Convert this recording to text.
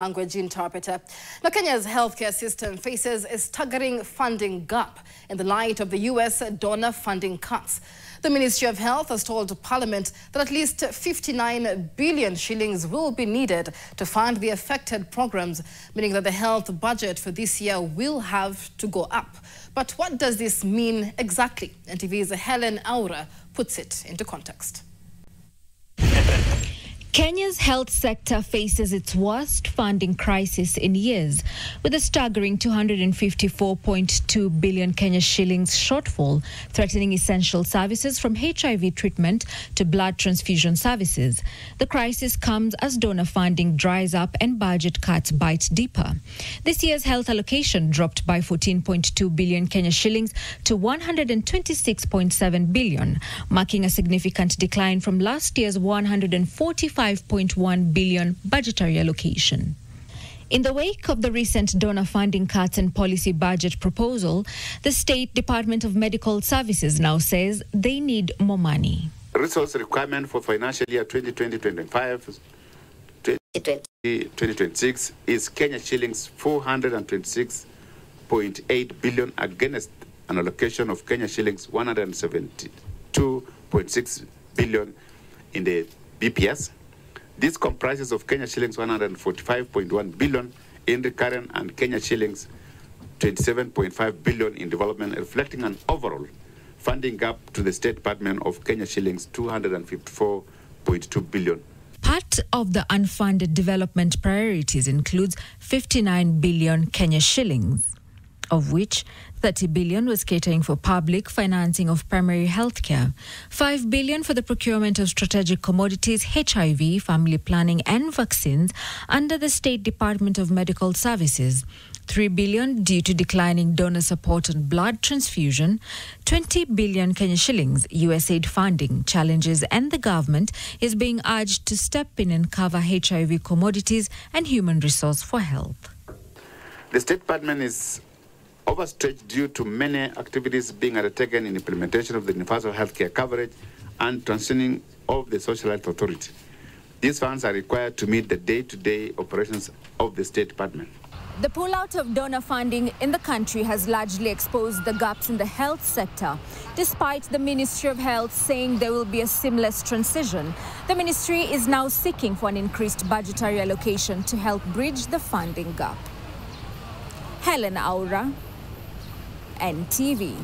Language interpreter. Now, Kenya's healthcare system faces a staggering funding gap in the light of the US donor funding cuts. The Ministry of Health has told Parliament that at least 59 billion shillings will be needed to fund the affected programs, meaning that the health budget for this year will have to go up. But what does this mean exactly? NTV's Helen Aura puts it into context. Kenya's health sector faces its worst funding crisis in years, with a staggering 254.2 billion Kenya shillings shortfall, threatening essential services from HIV treatment to blood transfusion services. The crisis comes as donor funding dries up and budget cuts bite deeper. This year's health allocation dropped by 14.2 billion Kenya shillings to 126.7 billion, marking a significant decline from last year's 145.1 billion budgetary allocation. In the wake of the recent donor funding cuts and policy budget proposal, the State Department of Medical Services now says they need more money. Resource requirement for financial year 2020-25, 2026 is Kenya shillings 426.8 billion against an allocation of Kenya shillings 172.6 billion in the BPS. This comprises of Kenya shillings 145.1 billion in recurrent and Kenya shillings 27.5 billion in development, reflecting an overall funding gap to the State Department of Kenya shillings 254.2 billion. Part of the unfunded development priorities includes 59 billion Kenya shillings, of which 30 billion was catering for public financing of primary health care, 5 billion for the procurement of strategic commodities, HIV, family planning and vaccines under the State Department of Medical Services, 3 billion due to declining donor support on blood transfusion, 20 billion Kenya shillings USAID funding challenges, and the government is being urged to step in and cover HIV commodities and human resource for health. The State Department is overstretched due to many activities being undertaken in implementation of the universal healthcare coverage and transitioning of the social health authority. These funds are required to meet the day-to-day operations of the State Department. The pullout of donor funding in the country has largely exposed the gaps in the health sector. Despite the Ministry of Health saying there will be a seamless transition, the ministry is now seeking for an increased budgetary allocation to help bridge the funding gap. Helen Aura, NTV.